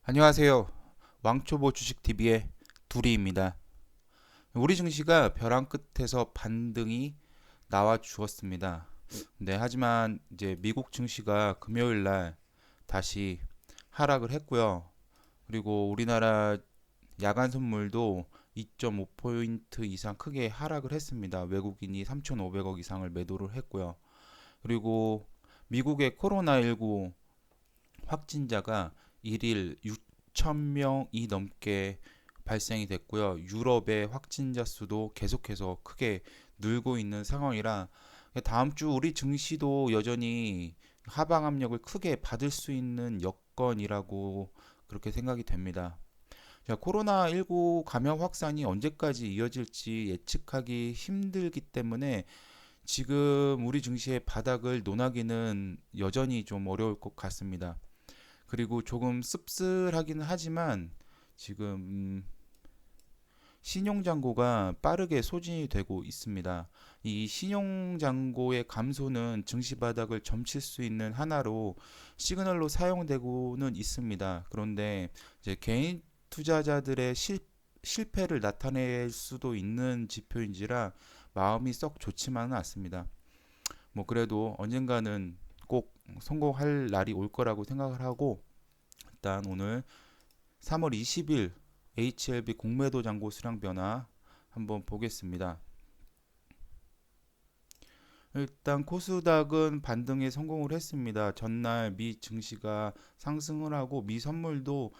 안녕하세요. 왕초보 주식TV의 두리입니다. 우리 증시가 벼랑 끝에서 반등이 나와 주었습니다. 네, 하지만 이제 미국 증시가 금요일 날 다시 하락을 했고요. 그리고 우리나라 야간 선물도 2.5포인트 이상 크게 하락을 했습니다. 외국인이 3,500억 이상을 매도를 했고요. 그리고 미국의 코로나19 확진자가 일일 6,000명이 넘게 발생이 됐고요. 유럽의 확진자 수도 계속해서 크게 늘고 있는 상황이라 다음 주 우리 증시도 여전히 하방 압력을 크게 받을 수 있는 여건이라고 그렇게 생각이 됩니다. 자, 코로나19 감염 확산이 언제까지 이어질지 예측하기 힘들기 때문에 지금 우리 증시의 바닥을 논하기는 여전히 좀 어려울 것 같습니다. 그리고 조금 씁쓸하기는 하지만 지금 신용잔고가 빠르게 소진이 되고 있습니다. 이 신용잔고의 감소는 증시 바닥을 점칠 수 있는 하나로 시그널로 사용되고는 있습니다. 그런데 이제 개인 투자자들의 실패를 나타낼 수도 있는 지표인지라 마음이 썩 좋지만은 않습니다. 뭐 그래도 언젠가는 꼭 성공할 날이 올 거라고 생각을 하고 일단 오늘 3월 20일 HLB 공매도 잔고 수량 변화 한번 보겠습니다. 일단 코스닥은 반등에 성공을 했습니다. 전날 미 증시가 상승을 하고 미 선물도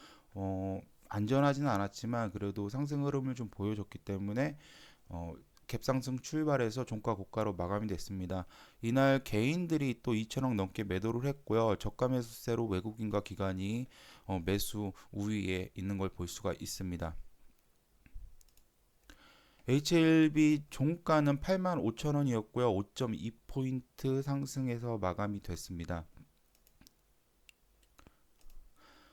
안전하지는 않았지만 그래도 상승 흐름을 좀 보여줬기 때문에 갭상승 출발해서 종가 고가로 마감이 됐습니다. 이날 개인들이 또 2천억 넘게 매도를 했고요. 저가 매수세로 외국인과 기관이 매수 우위에 있는 걸 볼 수가 있습니다. HLB 종가는 8만 5천 원이었고요. 5.2포인트 상승해서 마감이 됐습니다.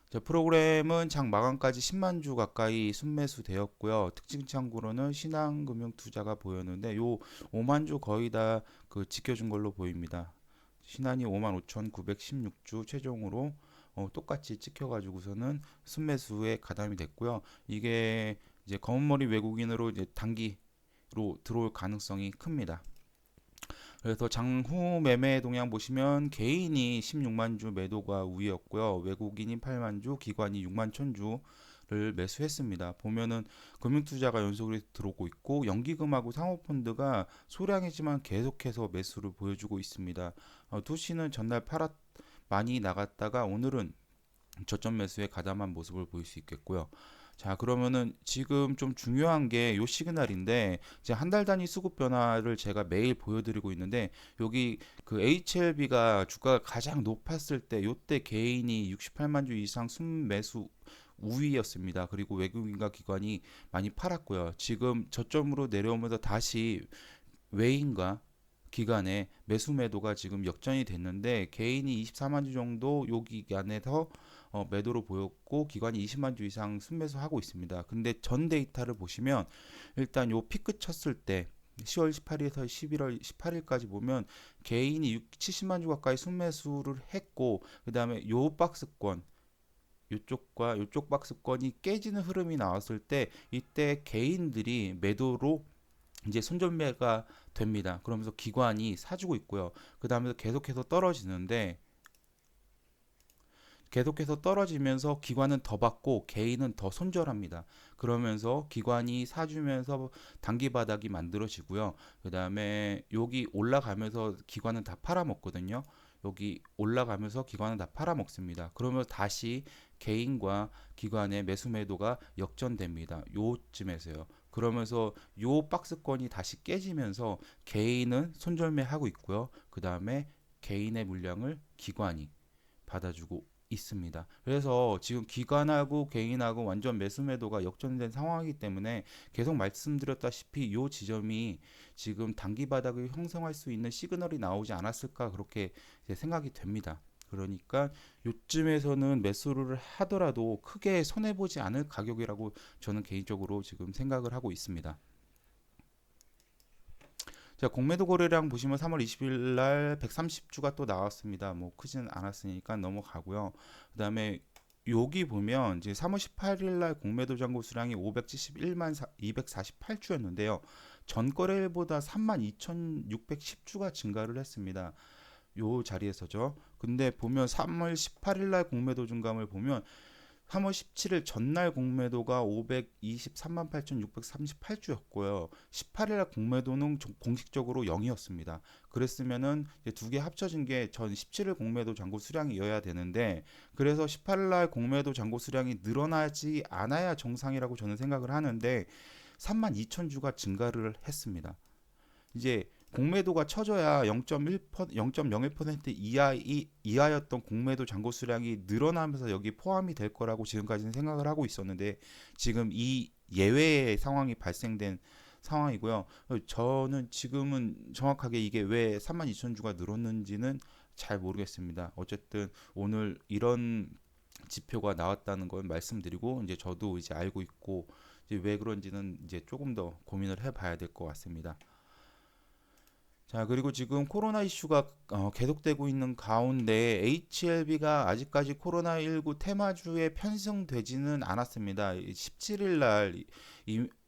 자, 프로그램은 장 마감까지 10만 주 가까이 순매수 되었고요. 특징 창구로는 신한금융투자가 보였는데 요 5만 주 거의 다 그 지켜준 걸로 보입니다. 신한이 5만 5,916주 최종으로 똑같이 찍혀가지고서는 순매수에 가담이 됐고요. 이게 이제 검은머리 외국인으로 이제 단기로 들어올 가능성이 큽니다. 그래서 장후 매매 동향 보시면 개인이 16만 주 매도가 우위였고요. 외국인이 8만 주, 기관이 6만 천 주를 매수했습니다. 보면은 금융투자가 연속으로 들어오고 있고 연기금하고 상호펀드가 소량이지만 계속해서 매수를 보여주고 있습니다. 투시는 전날 많이 나갔다가 오늘은 저점 매수에 가담한 모습을 보일 수 있겠고요. 자, 그러면은 지금 좀 중요한 게 요 시그널인데 이제 한 달 단위 수급 변화를 제가 매일 보여드리고 있는데 여기 그 HLB가 주가가 가장 높았을 때 요때 개인이 68만 주 이상 순매수 우위였습니다. 그리고 외국인과 기관이 많이 팔았고요. 지금 저점으로 내려오면서 다시 외인과 기간에 매수 매도가 지금 역전이 됐는데 개인이 24만 주 정도 여기 안에서 매도로 보였고 기관이 20만 주 이상 순매수하고 있습니다. 근데 전 데이터를 보시면 일단 요 피크 쳤을 때 10월 18일에서 11월 18일까지 보면 개인이 70만 주 가까이 순매수를 했고 그 다음에 요 박스권 요쪽과 요쪽 박스권이 깨지는 흐름이 나왔을 때 이때 개인들이 매도로 이제 손절매가 됩니다. 그러면서 기관이 사주고 있고요. 그 다음에 계속해서 떨어지는데 계속해서 떨어지면서 기관은 더 받고 개인은 더 손절합니다. 그러면서 기관이 사주면서 단기 바닥이 만들어지고요. 그 다음에 여기 올라가면서 기관은 다 팔아먹거든요. 여기 올라가면서 기관은 다 팔아먹습니다. 그러면 다시 개인과 기관의 매수 매도가 역전됩니다. 요쯤에서요. 그러면서 요 박스권이 다시 깨지면서 개인은 손절매하고 있고요. 그 다음에 개인의 물량을 기관이 받아주고 있습니다. 그래서 지금 기관하고 개인하고 완전 매수 매도가 역전된 상황이기 때문에 계속 말씀드렸다시피 이 지점이 지금 단기 바닥을 형성할 수 있는 시그널이 나오지 않았을까 그렇게 생각이 됩니다. 그러니까 요쯤에서는 매수를 하더라도 크게 손해 보지 않을 가격이라고 저는 개인적으로 지금 생각을 하고 있습니다. 자, 공매도 거래량 보시면 3월 20일 날 130주가 또 나왔습니다. 뭐 크지는 않았으니까 넘어가고요. 그다음에 여기 보면 이제 3월 18일 날 공매도 잔고 수량이 571만 248주였는데요. 전거래일보다 32,610주가 증가를 했습니다. 요 자리에서죠. 근데 보면 3월 18일 날 공매도 증감을 보면 3월 17일 전날 공매도가 523만 8,638주였고요. 18일 날 공매도는 공식적으로 0이었습니다. 그랬으면은 두 개 합쳐진 게 전 17일 공매도 잔고 수량이어야 되는데, 그래서 18일 날 공매도 잔고 수량이 늘어나지 않아야 정상이라고 저는 생각을 하는데 3만 2천 주가 증가를 했습니다. 이제 공매도가 쳐져야 0.01% 이하였던 공매도 잔고 수량이 늘어나면서 여기 포함이 될 거라고 지금까지는 생각을 하고 있었는데, 지금 이 예외의 상황이 발생된 상황이고요. 저는 지금은 정확하게 이게 왜 32,000주가 늘었는지는 잘 모르겠습니다. 어쨌든 오늘 이런 지표가 나왔다는 걸 말씀드리고, 이제 저도 이제 알고 있고, 이제 왜 그런지는 이제 조금 더 고민을 해봐야 될 것 같습니다. 자, 그리고 지금 코로나 이슈가 계속되고 있는 가운데 HLB가 아직까지 코로나19 테마주에 편성되지는 않았습니다. 17일 날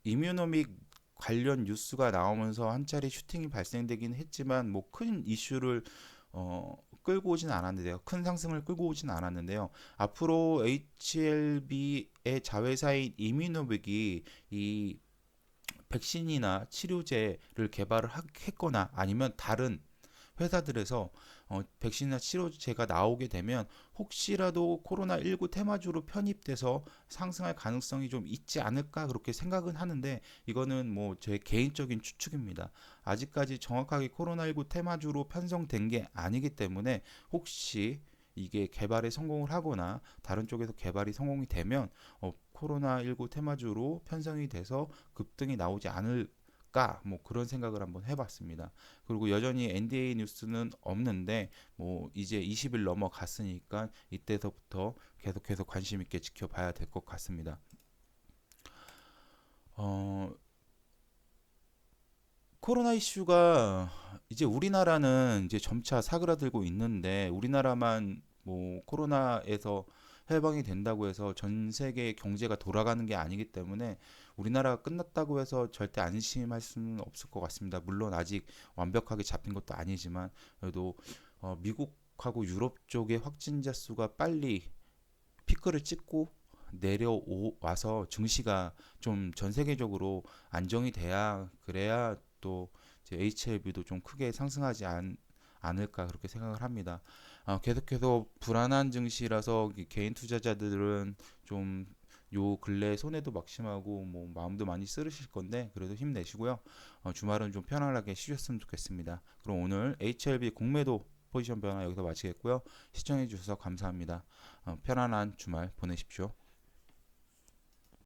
이뮤노믹 관련 뉴스가 나오면서 한 차례 슈팅이 발생되긴 했지만 뭐 큰 이슈를 끌고 오진 않았는데요. 큰 상승을 끌고 오진 않았는데요. 앞으로 HLB의 자회사인 이뮤노믹이 이 백신이나 치료제를 개발을 했거나 아니면 다른 회사들에서 백신이나 치료제가 나오게 되면 혹시라도 코로나19 테마주로 편입돼서 상승할 가능성이 좀 있지 않을까 그렇게 생각은 하는데, 이거는 뭐 제 개인적인 추측입니다. 아직까지 정확하게 코로나19 테마주로 편성된 게 아니기 때문에 혹시 이게 개발에 성공을 하거나 다른 쪽에서 개발이 성공이 되면 코로나19 테마주로 편성이 돼서 급등이 나오지 않을까, 뭐 그런 생각을 한번 해봤습니다. 그리고 여전히 NDA 뉴스는 없는데 뭐 이제 20일 넘어갔으니까 이때서부터 계속해서 관심 있게 지켜봐야 될 것 같습니다. 어, 코로나 이슈가 이제 우리나라는 이제 점차 사그라들고 있는데, 우리나라만 뭐 코로나에서 해방이 된다고 해서 전 세계 경제가 돌아가는 게 아니기 때문에 우리나라가 끝났다고 해서 절대 안심할 수는 없을 것 같습니다. 물론 아직 완벽하게 잡힌 것도 아니지만 그래도 미국하고 유럽 쪽의 확진자 수가 빨리 피크를 찍고 내려와서 증시가 좀 전 세계적으로 안정이 돼야, 그래야 또 HLB도 좀 크게 상승하지 않을까 그렇게 생각을 합니다. 계속해서 불안한 증시라서 개인 투자자들은 좀 요 근래 손해도 막심하고 뭐 마음도 많이 쓰르실 건데 그래도 힘내시고요. 주말은 좀 편안하게 쉬셨으면 좋겠습니다. 그럼 오늘 HLB 공매도 포지션 변화 여기서 마치겠고요. 시청해 주셔서 감사합니다. 편안한 주말 보내십시오.